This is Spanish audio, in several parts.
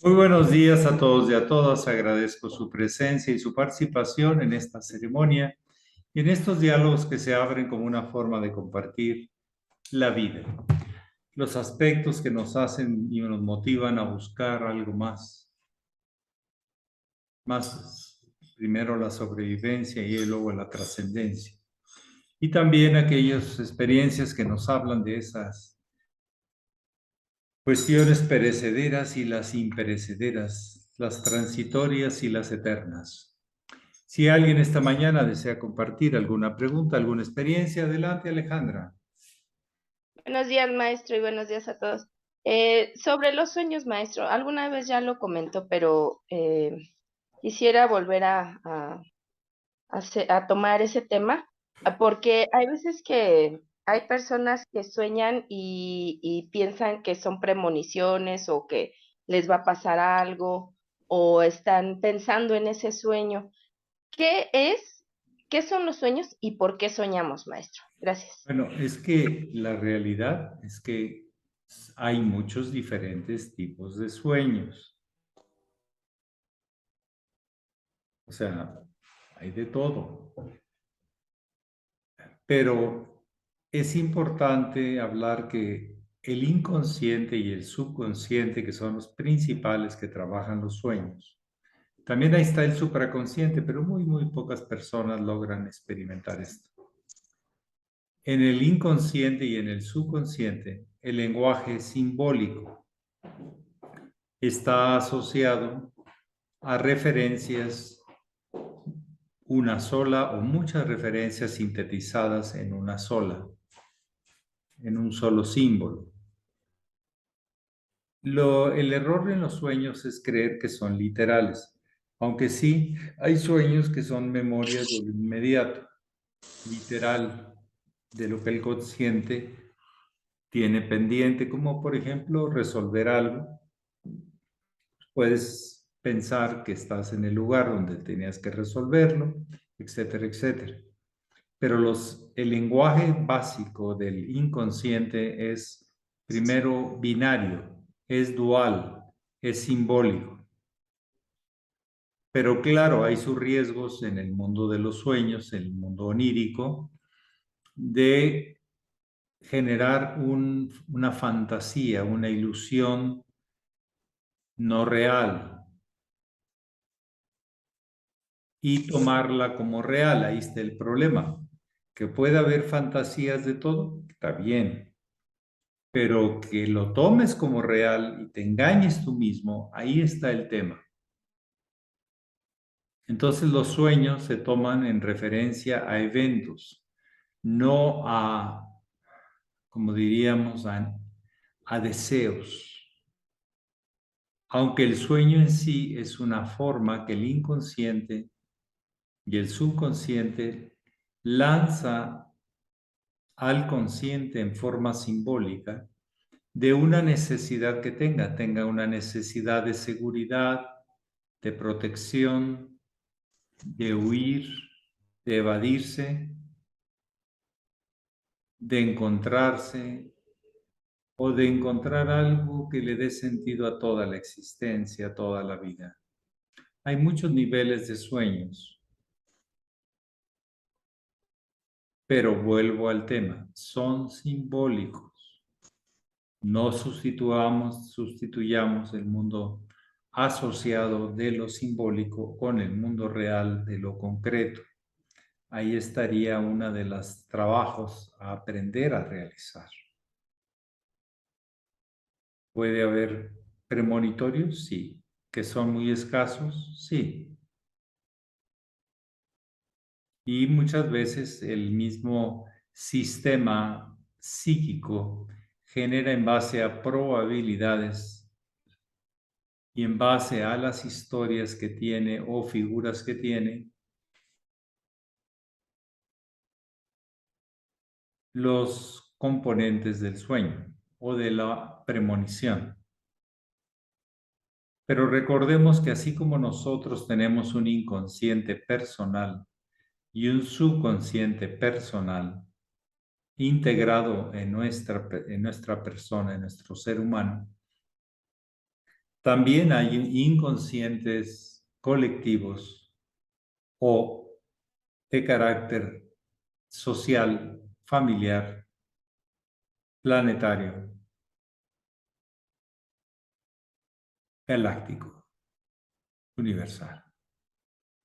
Muy buenos días a todos y a todas. Agradezco su presencia y su participación en esta ceremonia y en estos diálogos que se abren como una forma de compartir la vida, los aspectos que nos hacen y nos motivan a buscar algo más primero la sobrevivencia y luego la trascendencia. Y también aquellas experiencias que nos hablan de esas cuestiones perecederas y las imperecederas, las transitorias y las eternas. Si alguien esta mañana desea compartir alguna pregunta, alguna experiencia, adelante, Alejandra. Buenos días, maestro, y buenos días a todos. Sobre los sueños, maestro, alguna vez ya lo comentó, pero quisiera volver a tomar ese tema, porque hay veces que hay personas que sueñan y piensan que son premoniciones o que les va a pasar algo o están pensando en ese sueño. ¿Qué es? ¿Qué son los sueños y por qué soñamos, maestro? Gracias. Bueno, es que la realidad es que hay muchos diferentes tipos de sueños. O sea, hay de todo. Pero es importante hablar que el inconsciente y el subconsciente, que son los principales que trabajan los sueños. También ahí está el supraconsciente, pero muy pocas personas logran experimentar esto. En el inconsciente y en el subconsciente, el lenguaje simbólico está asociado a referencias, una sola o muchas referencias sintetizadas en una sola, en un solo símbolo. El error en los sueños es creer que son literales, aunque sí hay sueños que son memorias del inmediato, literal, de lo que el consciente tiene pendiente, como por ejemplo resolver algo. Puedes pensar que estás en el lugar donde tenías que resolverlo, etcétera, etcétera. Pero el lenguaje básico del inconsciente es primero binario, es dual, es simbólico. Pero claro, hay sus riesgos en el mundo de los sueños, en el mundo onírico, de generar una fantasía, una ilusión no real y tomarla como real. Ahí está el problema. Que pueda haber fantasías de todo, está bien, pero que lo tomes como real y te engañes tú mismo, ahí está el tema. Entonces los sueños se toman en referencia a eventos, no a, como diríamos, a deseos. Aunque el sueño en sí es una forma que el inconsciente y el subconsciente lanza al consciente en forma simbólica de una necesidad que tenga una necesidad de seguridad, de protección, de huir, de evadirse, de encontrarse o de encontrar algo que le dé sentido a toda la existencia, a toda la vida. Hay muchos niveles de sueños, pero vuelvo al tema, son simbólicos. No sustituyamos el mundo asociado de lo simbólico con el mundo real de lo concreto. Ahí estaría uno de los trabajos a aprender a realizar. ¿Puede haber premonitorios? Sí. ¿Que son muy escasos? Sí. Y muchas veces el mismo sistema psíquico genera en base a probabilidades y en base a las historias que tiene o figuras que tiene, los componentes del sueño o de la premonición. Pero recordemos que así como nosotros tenemos un inconsciente personal y un subconsciente personal integrado en nuestra persona, en nuestro ser humano, También hay inconscientes colectivos o de carácter social, familiar, planetario, galáctico, universal.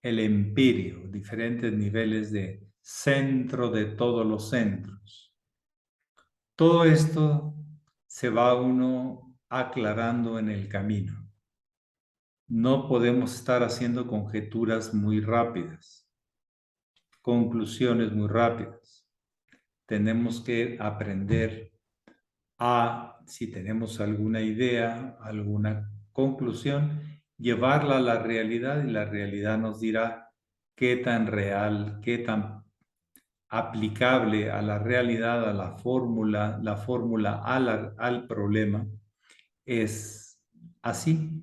El empirio, diferentes niveles de centro de todos los centros. Todo esto se va uno aclarando en el camino. No podemos estar haciendo conjeturas muy rápidas, conclusiones muy rápidas. Tenemos que aprender a, si tenemos alguna idea, alguna conclusión, llevarla a la realidad y la realidad nos dirá qué tan real, qué tan aplicable a la realidad, a la fórmula al problema, es así.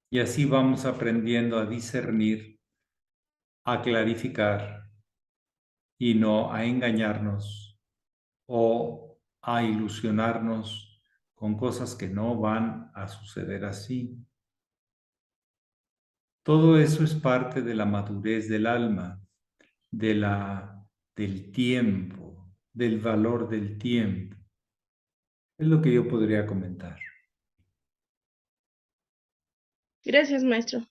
Y así vamos aprendiendo a discernir, a clarificar y no a engañarnos o a ilusionarnos con cosas que no van a suceder así. Todo eso es parte de la madurez del alma, del tiempo, del valor del tiempo. Es lo que yo podría comentar. Gracias, maestro.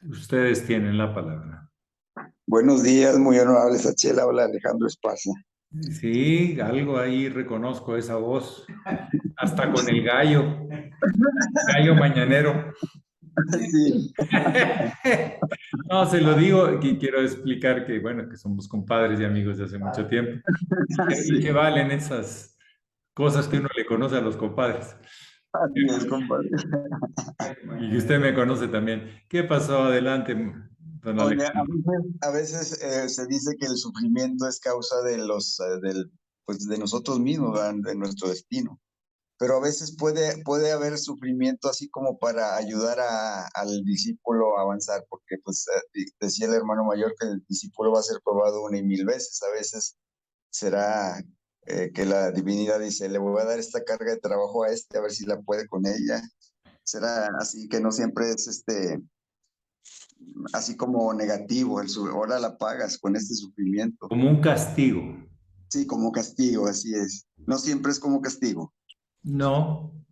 Ustedes tienen la palabra. Buenos días, muy honorable Sachela. Hola, Alejandro Esparza. Sí, algo ahí reconozco esa voz. Hasta con el gallo mañanero. Sí, No, se lo digo y quiero explicar que, bueno, que somos compadres y amigos de hace mucho tiempo y que sí, valen esas cosas que uno le conoce a los compadres. así es, compadre. Y que usted me conoce también. ¿Qué pasó? Adelante, don Oye, Alejandro. a veces se dice que el sufrimiento es causa de pues de nosotros mismos, ¿verdad? De nuestro destino. Pero a veces puede haber sufrimiento así como para ayudar al discípulo a avanzar, porque pues decía el hermano mayor que el discípulo va a ser probado una y mil veces. A veces será que la divinidad dice, le voy a dar esta carga de trabajo a este, a ver si la puede con ella. Será así que no siempre es así como negativo, ahora la pagas con este sufrimiento. Como un castigo. Sí, como castigo, así es. No siempre es como castigo. No,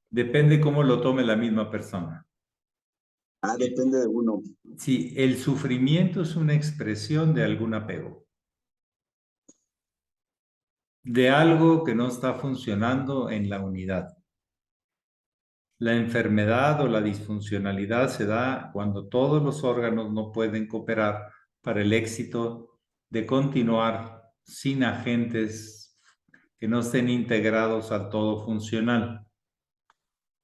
depende cómo lo tome la misma persona. Ah, depende de uno. Sí, el sufrimiento es una expresión de algún apego, de algo que no está funcionando en la unidad. La enfermedad o la disfuncionalidad se da cuando todos los órganos no pueden cooperar para el éxito de continuar sin agentes que no estén integrados al todo funcional.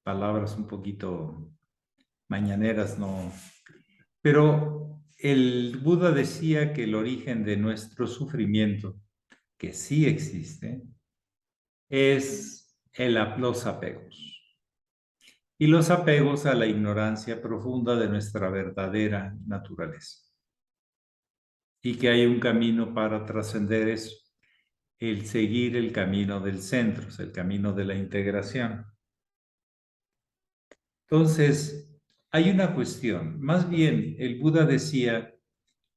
Palabras un poquito mañaneras, no. Pero el Buda decía que el origen de nuestro sufrimiento, que sí existe, es los apegos. Y los apegos a la ignorancia profunda de nuestra verdadera naturaleza. Y que hay un camino para trascender eso, el seguir el camino del centro, el camino de la integración. Entonces, hay una cuestión. Más bien, el Buda decía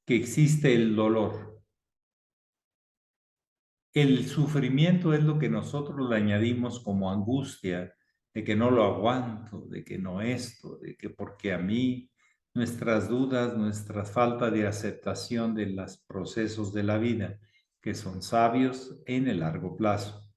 que existe el dolor. El sufrimiento es lo que nosotros le añadimos como angustia, de que no lo aguanto, de que no esto, de que porque a mí, nuestras dudas, nuestra falta de aceptación de los procesos de la vida que son sabios en el largo plazo.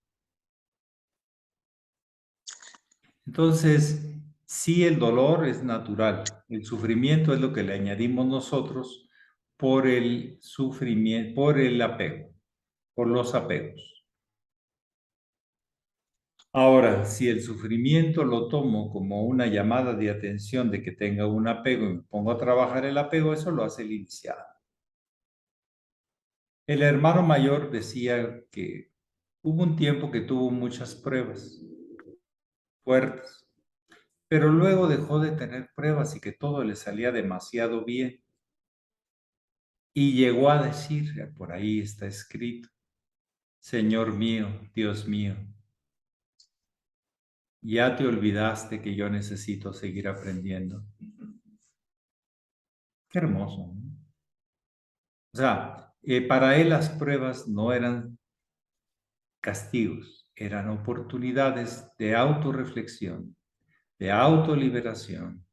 Entonces, sí, el dolor es natural. El sufrimiento es lo que le añadimos nosotros por el sufrimiento, por el apego, por los apegos. Ahora, si el sufrimiento lo tomo como una llamada de atención de que tenga un apego y me pongo a trabajar el apego, eso lo hace el iniciado. El hermano mayor decía que hubo un tiempo que tuvo muchas pruebas fuertes, pero luego dejó de tener pruebas y que todo le salía demasiado bien. Y llegó a decir, por ahí está escrito, Señor mío, Dios mío, ya te olvidaste que yo necesito seguir aprendiendo. Qué hermoso, ¿no? O sea, para él las pruebas no eran castigos, eran oportunidades de autorreflexión, de autoliberación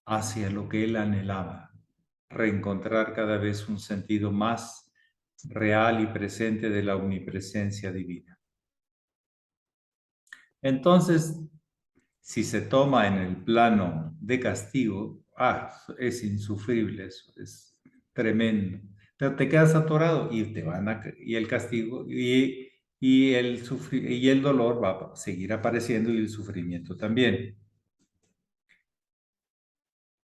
hacia lo que él anhelaba, reencontrar cada vez un sentido más real y presente de la omnipresencia divina. Entonces, si se toma en el plano de castigo, es insufrible eso, es tremendo. Pero te quedas atorado y y el castigo y el dolor va a seguir apareciendo y el sufrimiento también.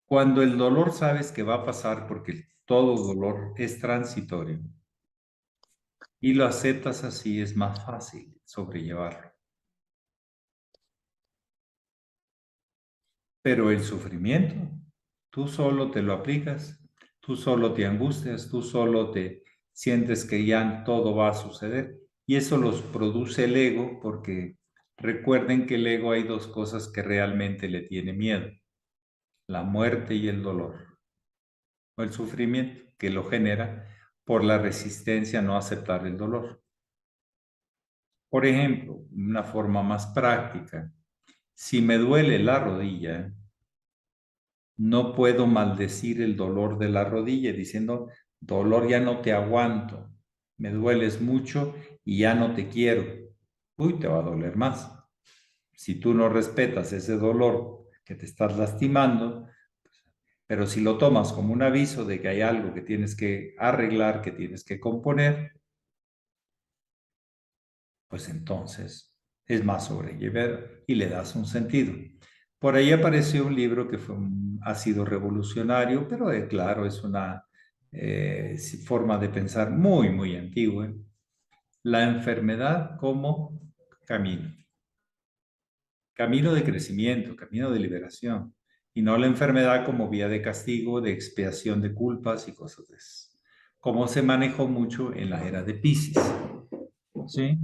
Cuando el dolor sabes que va a pasar porque todo dolor es transitorio y lo aceptas así, es más fácil sobrellevarlo. Pero el sufrimiento, tú solo te lo aplicas, tú solo te angustias, tú solo te sientes que ya todo va a suceder. Y eso los produce el ego, porque recuerden que el ego hay dos cosas que realmente le tiene miedo: la muerte y el dolor, o el sufrimiento que lo genera por la resistencia a no aceptar el dolor. Por ejemplo, una forma más práctica, si me duele la rodilla, no puedo maldecir el dolor de la rodilla diciendo, dolor, ya no te aguanto, me dueles mucho y ya no te quiero. Uy, te va a doler más. Si tú no respetas ese dolor que te estás lastimando, pero si lo tomas como un aviso de que hay algo que tienes que arreglar, que tienes que componer, pues entonces es más sobrellevar y le das un sentido. Por ahí apareció un libro que ha sido revolucionario, pero claro, es una forma de pensar muy, muy antigua. La enfermedad como camino. Camino de crecimiento, camino de liberación. Y no la enfermedad como vía de castigo, de expiación de culpas y cosas de eso. Como se manejó mucho en la era de Piscis. ¿Sí?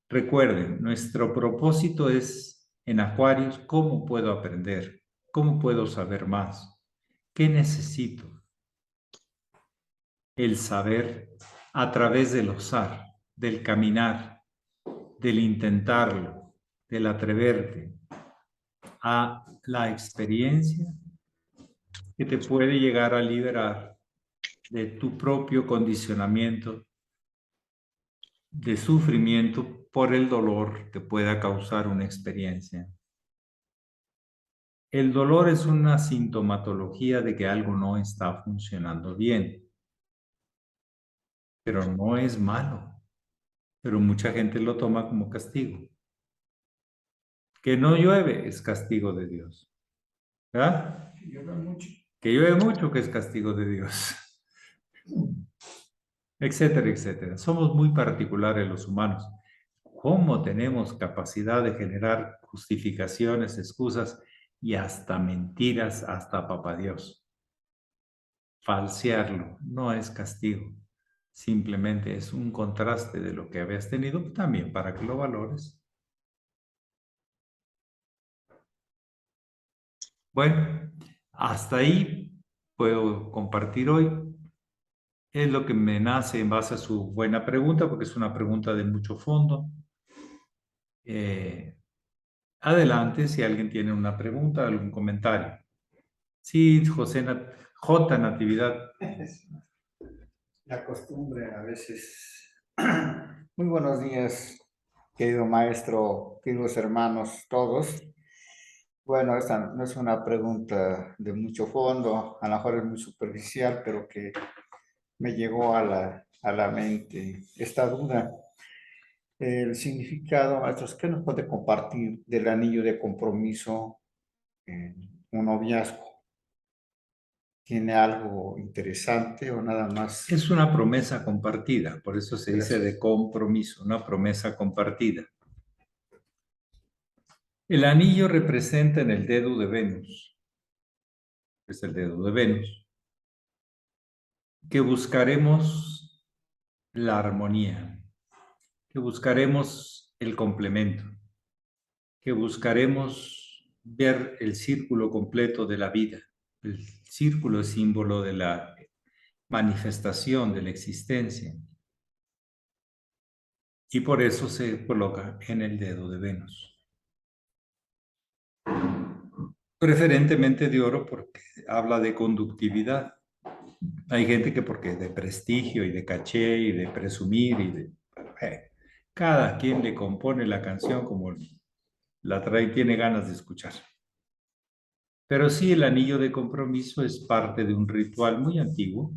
Recuerden, nuestro propósito es en Acuarios, ¿cómo puedo aprender? ¿Cómo puedo saber más? ¿Qué necesito? El saber a través del osar, del caminar, del intentarlo, del atreverte a la experiencia que te puede llegar a liberar de tu propio condicionamiento de sufrimiento por el dolor que pueda causar una experiencia. El dolor es una sintomatología de que algo no está funcionando bien, pero no es malo, pero mucha gente lo toma como castigo. Que no llueve es castigo de Dios, ¿verdad? Que llueve mucho que es castigo de Dios, etcétera, etcétera. Somos muy particulares los humanos. ¿Cómo tenemos capacidad de generar justificaciones, excusas y hasta mentiras hasta papá Dios? Falsearlo no es castigo, simplemente es un contraste de lo que habías tenido también para que lo valores. Bueno, hasta ahí puedo compartir hoy. Es lo que me nace en base a su buena pregunta, porque es una pregunta de mucho fondo. Adelante, si alguien tiene una pregunta, algún comentario. Sí, J. Natividad. La costumbre a veces. Muy buenos días, querido maestro, queridos hermanos, todos. Bueno, esta no es una pregunta de mucho fondo, a lo mejor es muy superficial, pero que me llegó a la mente esta duda. El significado, maestros, ¿qué nos puede compartir del anillo de compromiso en un noviazgo? ¿Tiene algo interesante o nada más? Es una promesa compartida, por eso se dice de Gracias. compromiso, una promesa compartida. El anillo representa en el dedo de Venus, es el dedo de Venus, que buscaremos la armonía, que buscaremos el complemento, que buscaremos ver el círculo completo de la vida. El círculo es símbolo de la manifestación de la existencia y por eso se coloca en el dedo de Venus. Preferentemente de oro porque habla de conductividad. Hay gente que porque de prestigio y de caché y de presumir y de... cada quien le compone la canción como la trae, tiene ganas de escuchar. Pero sí, el anillo de compromiso es parte de un ritual muy antiguo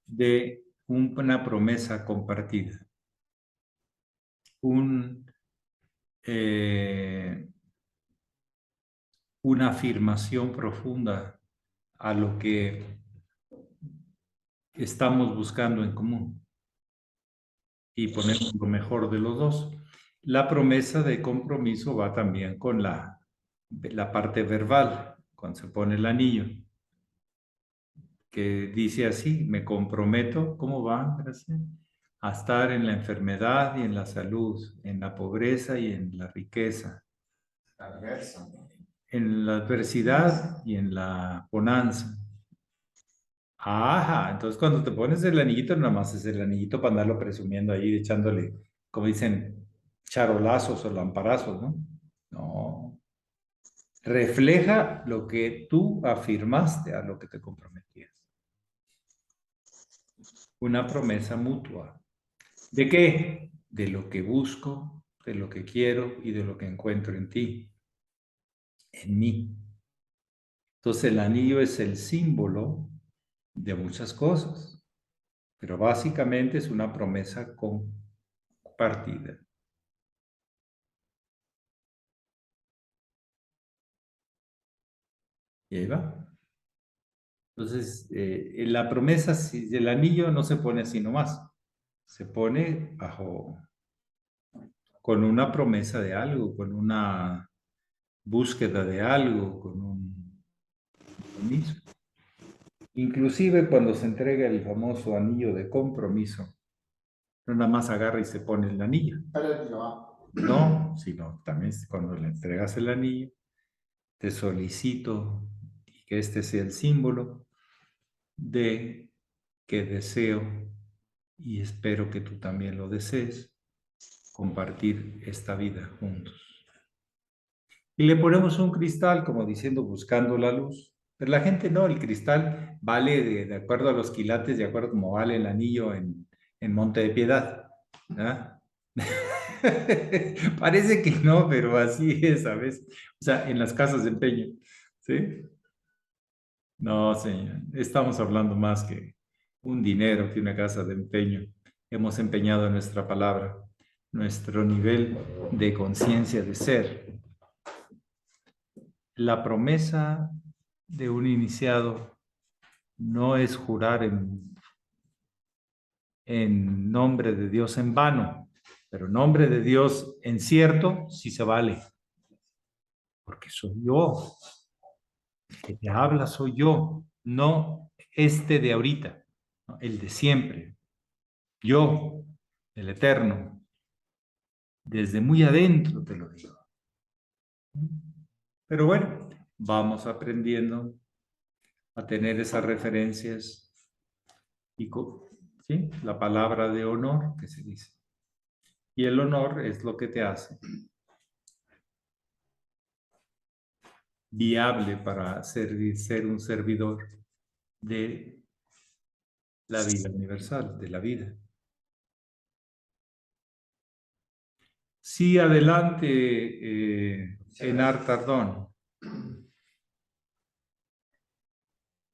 de una promesa compartida. Una afirmación profunda a lo que estamos buscando en común y ponemos lo mejor de los dos. La promesa de compromiso va también con la parte verbal, cuando se pone el anillo, que dice así: me comprometo, ¿cómo va? Gracias. A estar en la enfermedad y en la salud, en la pobreza y en la riqueza, en la adversidad y en la bonanza. Ajá, entonces cuando te pones el anillito, nada más es el anillito para andarlo presumiendo ahí, echándole, como dicen, charolazos o lamparazos, ¿no? No. Refleja lo que tú afirmaste a lo que te comprometías. Una promesa mutua. ¿De qué? De lo que busco, de lo que quiero y de lo que encuentro en ti, en mí. Entonces el anillo es el símbolo de muchas cosas, pero básicamente es una promesa compartida. Y ahí va. Entonces, la promesa, si el anillo no se pone así nomás, se pone bajo, con una promesa de algo, con una búsqueda de algo, con un compromiso. Inclusive cuando se entrega el famoso anillo de compromiso, no nada más agarra y se pone el anillo. No, sino también cuando le entregas el anillo, te solicito que este sea el símbolo de que deseo y espero que tú también lo desees, compartir esta vida juntos. Y le ponemos un cristal, como diciendo, buscando la luz. Pero la gente no, el cristal vale de acuerdo a los quilates, de acuerdo como vale el anillo en Monte de Piedad. ¿Ah? Parece que no, pero así es, ¿sabes? O sea, en las casas de empeño. ¿Sí? No, señor, estamos hablando más que un dinero, que una casa de empeño. Hemos empeñado nuestra palabra, nuestro nivel de conciencia de ser. La promesa de un iniciado no es jurar en nombre de Dios en vano, pero en nombre de Dios en cierto sí se vale, porque soy yo. El que te habla soy yo, no este de ahorita, ¿no? El de siempre. Yo, el eterno, desde muy adentro te lo digo. Pero bueno, vamos aprendiendo a tener esas referencias y ¿sí? La palabra de honor que se dice. Y el honor es lo que te hace viable para ser un servidor de la vida universal, de la vida. Sí, adelante, Enar Tardón.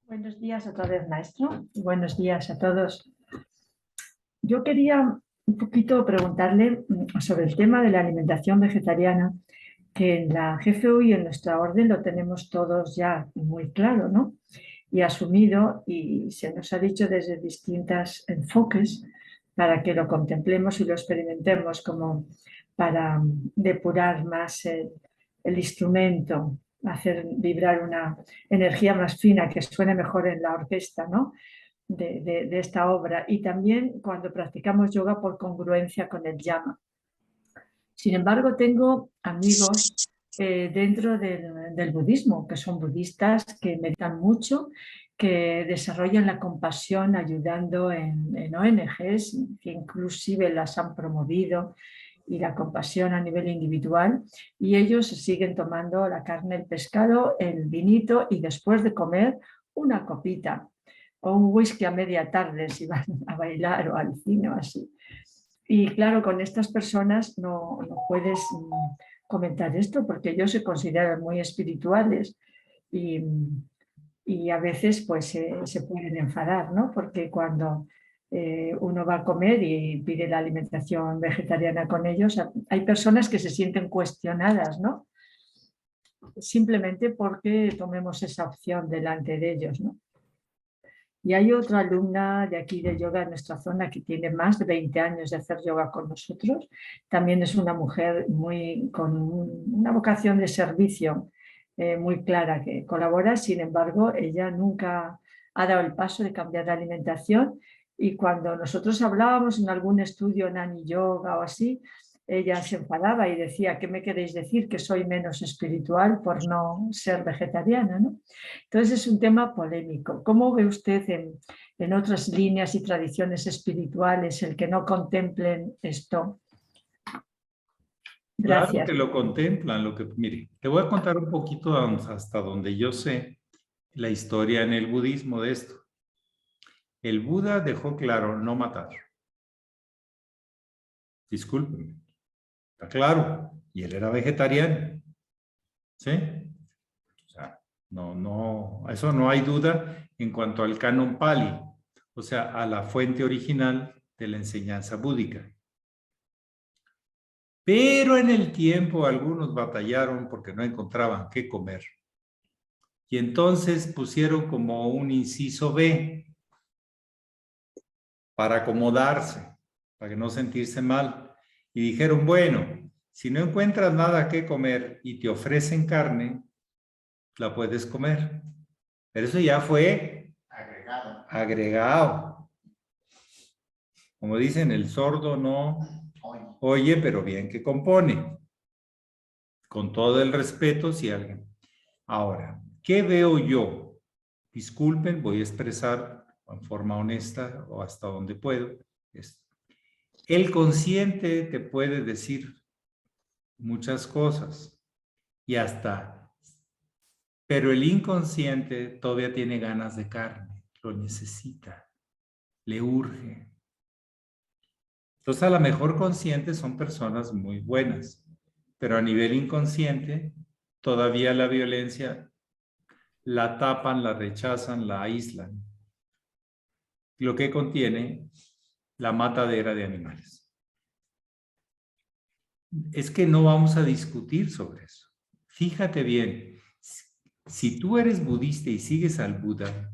Buenos días otra vez, maestro. Buenos días a todos. Yo quería un poquito preguntarle sobre el tema de la alimentación vegetariana, que en la GFU y en nuestra orden lo tenemos todos ya muy claro, ¿no? Y asumido, y se nos ha dicho desde distintos enfoques para que lo contemplemos y lo experimentemos como para depurar más el instrumento, hacer vibrar una energía más fina que suene mejor en la orquesta, ¿no? de esta obra, y también cuando practicamos yoga por congruencia con el yama. Sin embargo, tengo amigos dentro del budismo, que son budistas, que meditan mucho, que desarrollan la compasión ayudando en ONGs, que inclusive las han promovido, y la compasión a nivel individual, y ellos siguen tomando la carne, el pescado, el vinito, y después de comer una copita o un whisky a media tarde si van a bailar o al cine o así. Y claro, con estas personas no puedes comentar esto porque ellos se consideran muy espirituales y a veces pues se pueden enfadar, ¿no? Porque cuando uno va a comer y pide la alimentación vegetariana con ellos, hay personas que se sienten cuestionadas, ¿no? Simplemente porque tomemos esa opción delante de ellos, ¿no? Y hay otra alumna de aquí de yoga en nuestra zona que tiene más de 20 años de hacer yoga con nosotros. También es una mujer con una vocación de servicio muy clara que colabora. Sin embargo, ella nunca ha dado el paso de cambiar la alimentación, y cuando nosotros hablábamos en algún estudio Nani Yoga o así, ella se enfadaba y decía: ¿qué me queréis decir? ¿Que soy menos espiritual por no ser vegetariana, ¿no? Entonces es un tema polémico. ¿Cómo ve usted en otras líneas y tradiciones espirituales el que no contemplen esto? Gracias. Claro que lo contemplan. Mire, te voy a contar un poquito hasta donde yo sé la historia en el budismo de esto. El Buda dejó claro no matar. Discúlpenme. Está claro. Y él era vegetariano. ¿Sí? O sea, eso no hay duda en cuanto al canon Pali, o sea, a la fuente original de la enseñanza búdica. Pero en el tiempo algunos batallaron porque no encontraban qué comer. Y entonces pusieron como un inciso B para acomodarse, para no sentirse mal. Y dijeron: bueno, si no encuentras nada que comer y te ofrecen carne, la puedes comer. Pero eso ya fue agregado. Como dicen, el sordo no oye, pero bien que compone. Con todo el respeto, si alguien. Ahora, ¿qué veo yo? Disculpen, voy a expresar en forma honesta o hasta donde puedo. El consciente te puede decir muchas cosas y hasta, pero el inconsciente todavía tiene ganas de carne, lo necesita, le urge. Entonces, a lo mejor conscientes son personas muy buenas, pero a nivel inconsciente, todavía la violencia la tapan, la rechazan, la aíslan. Lo que contiene la matadera de animales. Es que no vamos a discutir sobre eso. Fíjate bien, si tú eres budista y sigues al Buda,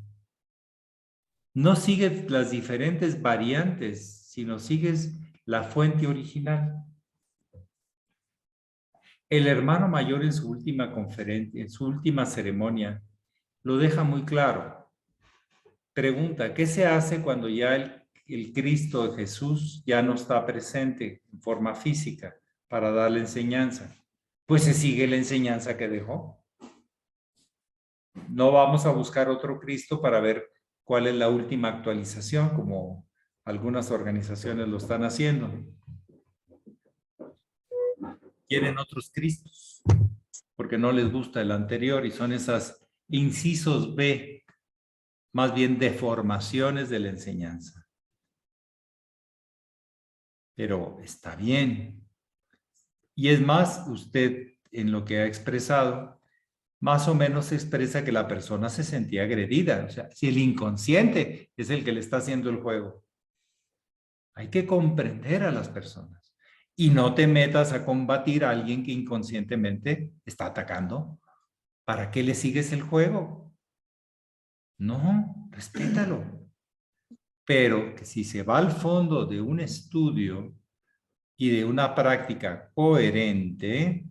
no sigues las diferentes variantes, sino sigues la fuente original. El hermano mayor en su última conferencia, en su última ceremonia, lo deja muy claro. Pregunta: ¿qué se hace cuando ya el Cristo de Jesús ya no está presente en forma física para dar la enseñanza? Pues se sigue la enseñanza que dejó. No vamos a buscar otro Cristo para ver cuál es la última actualización, como algunas organizaciones lo están haciendo. Quieren otros Cristos, porque no les gusta el anterior, y son esas incisos B más bien deformaciones de la enseñanza. Pero está bien. Y es más, usted en lo que ha expresado, más o menos expresa que la persona se sentía agredida. O sea, si el inconsciente es el que le está haciendo el juego. Hay que comprender a las personas. Y no te metas a combatir a alguien que inconscientemente está atacando. ¿Para qué le sigues el juego? No, respétalo. Pero que si se va al fondo de un estudio y de una práctica coherente,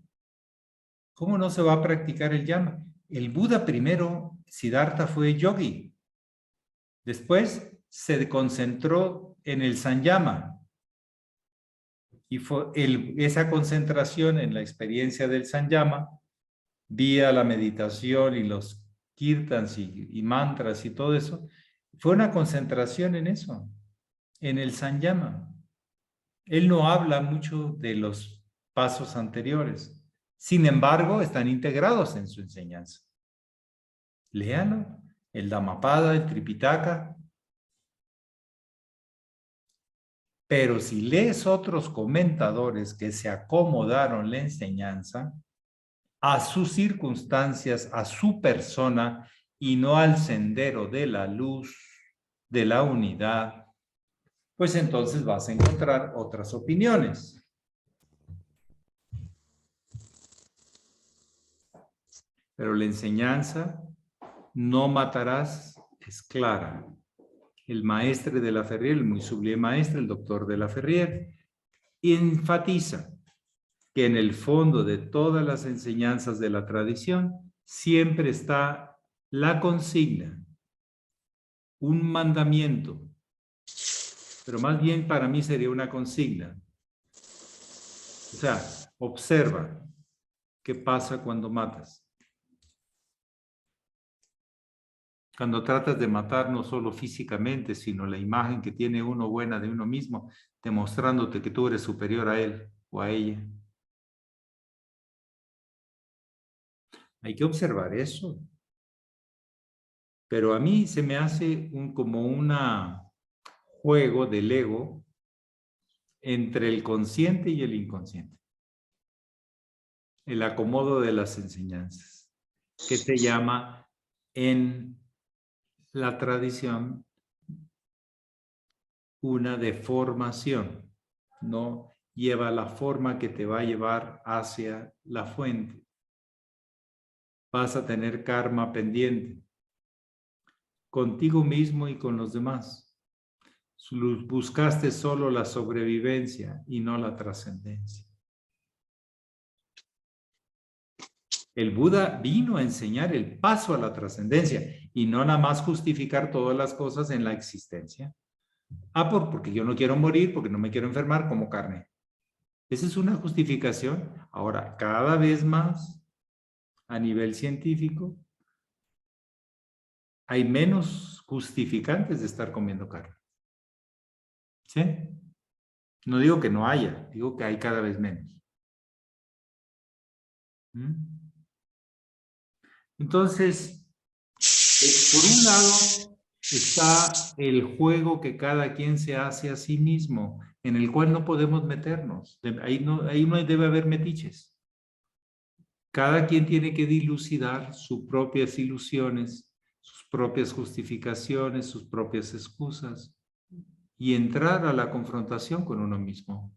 ¿cómo no se va a practicar el yama? El Buda primero, Siddhartha, fue yogi. Después se concentró en el sanyama. Y fue esa concentración en la experiencia del sanyama, vía la meditación y los kirtans y mantras y todo eso, fue una concentración en eso, en el sanyama. Él no habla mucho de los pasos anteriores. Sin embargo, están integrados en su enseñanza. Léalo, el Dhammapada, el Tripitaka. Pero si lees otros comentadores que se acomodaron la enseñanza a sus circunstancias, a su persona y no al sendero de la luz, de la unidad, pues entonces vas a encontrar otras opiniones. Pero la enseñanza, no matarás, es clara. El maestre de la Ferrier, el muy sublime maestre, el doctor de la Ferrier, enfatiza que en el fondo de todas las enseñanzas de la tradición siempre está la consigna, un mandamiento, pero más bien para mí sería una consigna. O sea, observa qué pasa cuando matas. Cuando tratas de matar no solo físicamente, sino la imagen que tiene uno buena de uno mismo, demostrándote que tú eres superior a él o a ella. Hay que observar eso. Pero a mí se me hace como un juego del ego entre el consciente y el inconsciente. El acomodo de las enseñanzas, que se llama en la tradición una deformación, no lleva la forma que te va a llevar hacia la fuente. Vas a tener karma pendiente contigo mismo y con los demás. Buscaste solo la sobrevivencia y no la trascendencia. El Buda vino a enseñar el paso a la trascendencia y no nada más justificar todas las cosas en la existencia. Porque yo no quiero morir, porque no me quiero enfermar como carne. Esa es una justificación. Ahora, cada vez más, a nivel científico, hay menos justificantes de estar comiendo carne. ¿Sí? No digo que no haya, digo que hay cada vez menos. Entonces, por un lado está el juego que cada quien se hace a sí mismo, en el cual no podemos meternos. Ahí no debe haber metiches. Cada quien tiene que dilucidar sus propias ilusiones, sus propias justificaciones, sus propias excusas y entrar a la confrontación con uno mismo.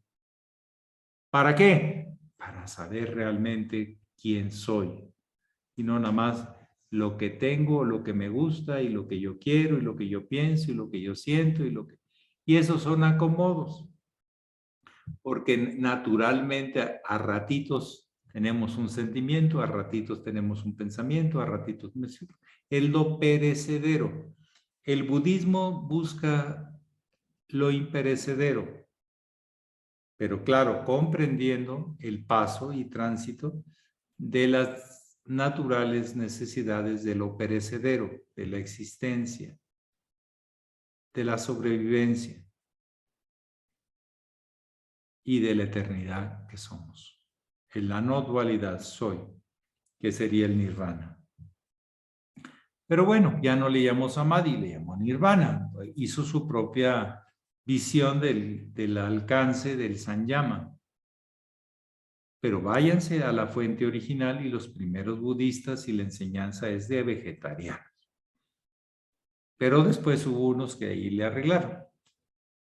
¿Para qué? Para saber realmente quién soy y no nada más lo que tengo, lo que me gusta y lo que yo quiero y lo que yo pienso y lo que yo siento y esos son acomodos. Porque naturalmente a ratitos tenemos un sentimiento, a ratitos tenemos un pensamiento, a ratitos es lo perecedero. El budismo busca lo imperecedero, pero claro, comprendiendo el paso y tránsito de las naturales necesidades de lo perecedero, de la existencia, de la sobrevivencia y de la eternidad que somos. En la no dualidad soy, que sería el nirvana. Pero bueno, ya no le llamó Samadhi, le llamó Nirvana. Hizo su propia visión del alcance del Sanyama. Pero váyanse a la fuente original y los primeros budistas y la enseñanza es de vegetarianos. Pero después hubo unos que ahí le arreglaron.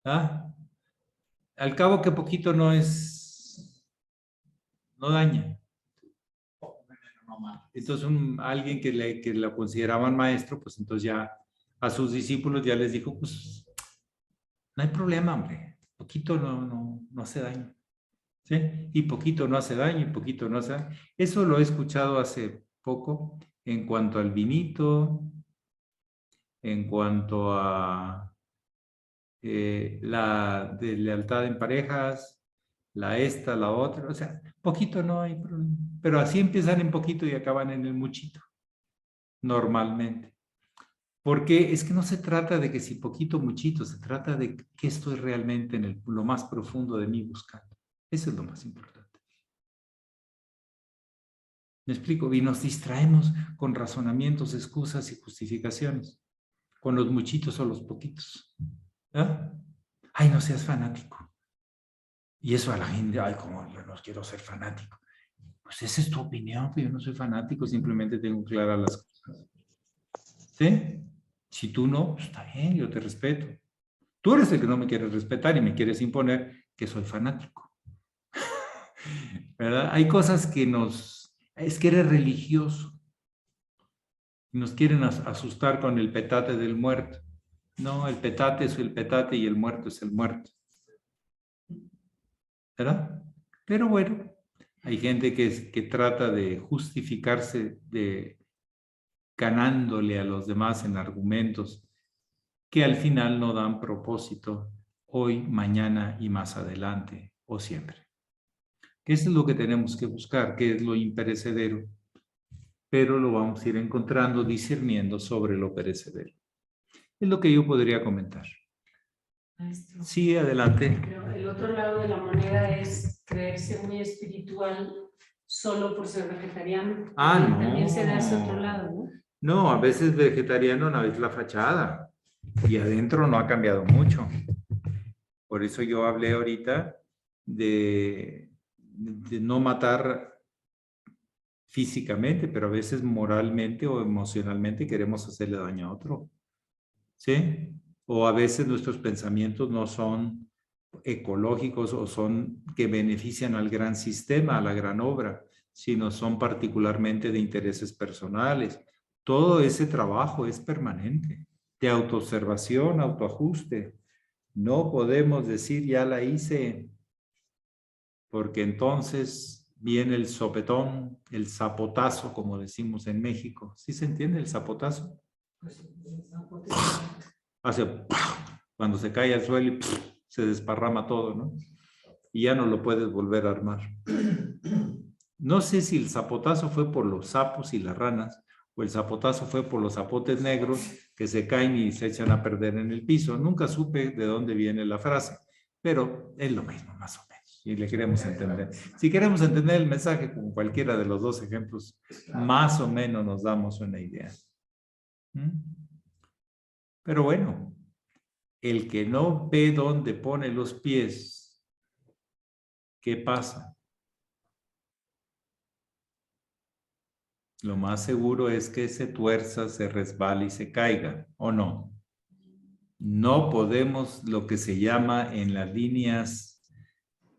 ¿Ah? Al cabo que poquito no daña. Entonces alguien que lo consideraban maestro, pues entonces ya a sus discípulos ya les dijo, pues no hay problema, hombre, poquito no hace daño. ¿Sí? Y poquito no hace daño, y poquito no hace daño. Eso lo he escuchado hace poco en cuanto al vinito, en cuanto a la de lealtad en parejas, la otra, o sea, poquito no hay problema. Pero así empiezan en poquito y acaban en el muchito, normalmente. Porque es que no se trata de que si poquito o muchito, se trata de qué estoy realmente en lo más profundo de mí buscando. Eso es lo más importante. ¿Me explico? Y nos distraemos con razonamientos, excusas y justificaciones, con los muchitos o los poquitos. ¿Ah? Ay, no seas fanático. Y eso a la gente, ay, como yo no quiero ser fanático. Pues esa es tu opinión, pero yo no soy fanático, simplemente tengo claras las cosas. ¿Sí? Si tú no, pues está bien, yo te respeto. Tú eres el que no me quieres respetar y me quieres imponer que soy fanático. ¿Verdad? Hay cosas que es que eres religioso. Nos quieren asustar con el petate del muerto. No, el petate es el petate y el muerto es el muerto. ¿Verdad? Pero bueno, hay gente que trata de justificarse ganándole a los demás en argumentos que al final no dan propósito hoy, mañana y más adelante o siempre. Eso es lo que tenemos que buscar, que es lo imperecedero, pero lo vamos a ir encontrando, discerniendo sobre lo perecedero. Es lo que yo podría comentar. Maestro. Sí, adelante. Pero el otro lado de la moneda es creerse muy espiritual solo por ser vegetariano. Ah, no. También se da ese otro lado, ¿no? No, a veces vegetariano, una vez la fachada. Y adentro no ha cambiado mucho. Por eso yo hablé ahorita de no matar físicamente, pero a veces moralmente o emocionalmente queremos hacerle daño a otro. ¿Sí? O a veces nuestros pensamientos no son ecológicos o son que benefician al gran sistema, a la gran obra, sino son particularmente de intereses personales. Todo ese trabajo es permanente, de autoobservación, autoajuste. No podemos decir ya la hice, porque entonces viene el sopetón, el zapotazo, como decimos en México. ¿Sí se entiende el zapotazo? Hace cuando se cae al suelo y se desparrama todo, ¿no? Y ya no lo puedes volver a armar. No sé si el zapotazo fue por los sapos y las ranas o el zapotazo fue por los zapotes negros que se caen y se echan a perder en el piso. Nunca supe de dónde viene la frase, pero es lo mismo más o menos y le queremos entender. Si queremos entender el mensaje con cualquiera de los dos ejemplos, más o menos nos damos una idea. Pero bueno, el que no ve dónde pone los pies, ¿qué pasa? Lo más seguro es que se tuerza, se resbale y se caiga, ¿o no? No podemos, lo que se llama en las líneas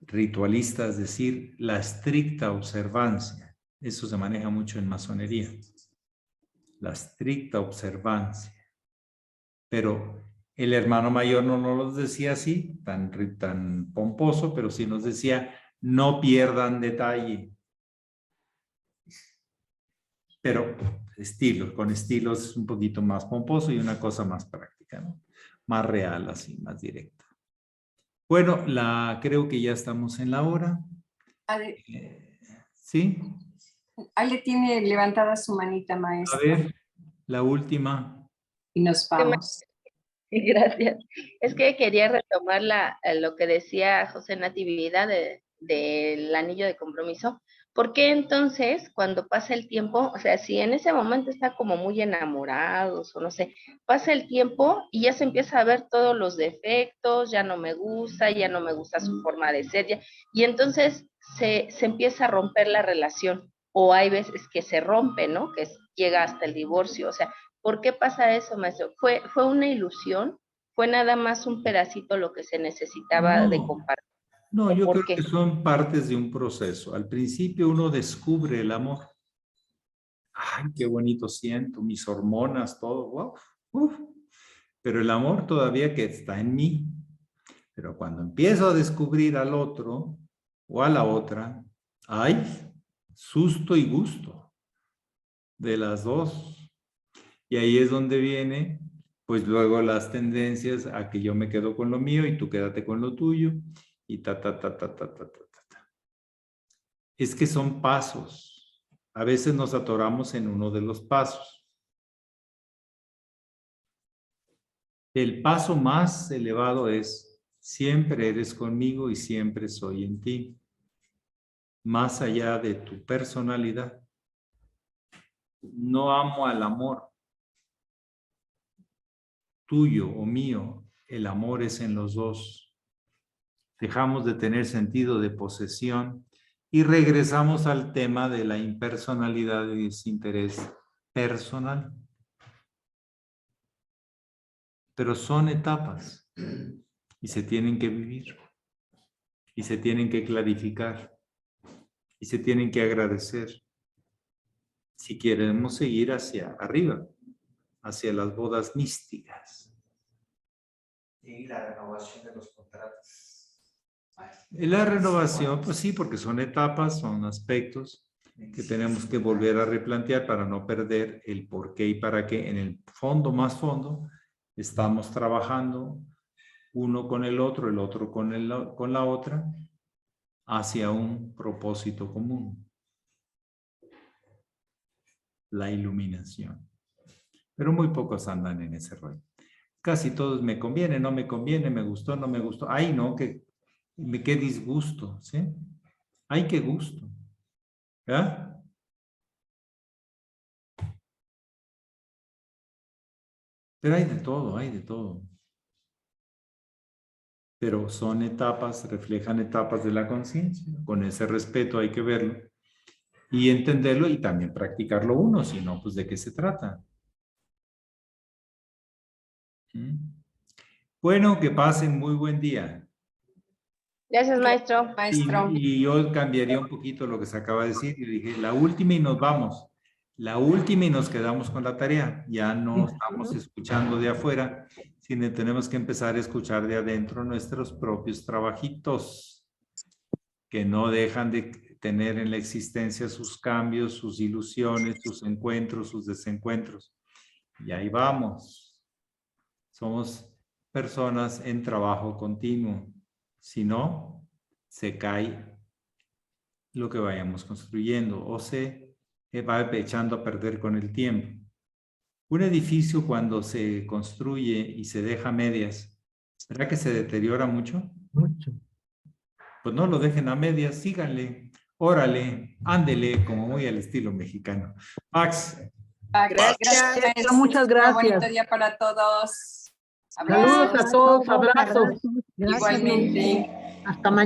ritualistas, decir la estricta observancia. Eso se maneja mucho en masonería. La estricta observancia. Pero el hermano mayor no nos lo decía así, tan pomposo, pero sí nos decía, no pierdan detalle. Pero con estilos un poquito más pomposo y una cosa más práctica, ¿no? Más real, así, más directa. Bueno, creo que ya estamos en la hora. ¿Sí? Ale tiene levantada su manita, A maestro. ver, la última. Y nos vamos. Gracias. Es que quería retomar lo que decía José Natividad del anillo de compromiso, ¿Por qué entonces cuando pasa el tiempo, o sea, si en ese momento está como muy enamorados o no sé, pasa el tiempo y ya se empieza a ver todos los defectos, ya no me gusta su forma de ser, y entonces se empieza a romper la relación o hay veces que se rompe, ¿no? Que llega hasta el divorcio, o sea, ¿por qué pasa eso, maestro? ¿Fue una ilusión? ¿Fue nada más un pedacito lo que se necesitaba de No, compartir? no, ¿O yo por creo qué? que son partes de un proceso. Al principio uno descubre el amor. Ay, qué bonito siento, mis hormonas, todo, wow. Uf. Pero el amor todavía que está en mí. Pero cuando empiezo a descubrir al otro o a la otra, hay susto y gusto de las dos. Y ahí es donde viene, pues luego las tendencias a que yo me quedo con lo mío y tú quédate con lo tuyo y ta. Es que son pasos. A veces nos atoramos en uno de los pasos. El paso más elevado es, siempre eres conmigo y siempre soy en ti. Más allá de tu personalidad. No amo al amor. Tuyo o mío, el amor es en los dos. Dejamos de tener sentido de posesión y regresamos al tema de la impersonalidad y desinterés personal. Pero son etapas y se tienen que vivir y se tienen que clarificar y se tienen que agradecer si queremos seguir hacia arriba, hacia las bodas místicas. Y la renovación de los contratos. La renovación, pues sí, porque son etapas, son aspectos que tenemos que volver a replantear para no perder el por qué y para qué. En el fondo, más fondo, estamos trabajando uno con el otro con la otra, hacia un propósito común. La iluminación. Pero muy pocos andan en ese rollo. Casi todos me conviene, no me conviene, me gustó, no me gustó. Ay, no, qué disgusto, ¿sí? Ay, qué gusto. ¿Ya? Pero hay de todo, hay de todo. Pero son etapas, reflejan etapas de la conciencia. Con ese respeto hay que verlo y entenderlo y también practicarlo uno, si no, pues ¿de qué se trata? ¿Mm? Bueno, que pasen muy buen día. Gracias, maestro. Maestro. Y yo cambiaría un poquito lo que se acaba de decir y dije, la última y nos vamos. La última y nos quedamos con la tarea. Ya no estamos escuchando de afuera, sino tenemos que empezar a escuchar de adentro nuestros propios trabajitos, que no dejan de tener en la existencia sus cambios, sus ilusiones, sus encuentros, sus desencuentros. Y ahí vamos. Somos personas en trabajo continuo. Si no, se cae lo que vayamos construyendo o se va echando a perder con el tiempo. Un edificio cuando se construye y se deja a medias, ¿será que se deteriora mucho? Mucho. Pues no lo dejen a medias, síganle, órale, ándele, como muy al estilo mexicano. Max. Gracias, maestro. Muchas gracias. Bonito día para todos. Saludos a todos, abrazos. Igualmente. Hasta mañana.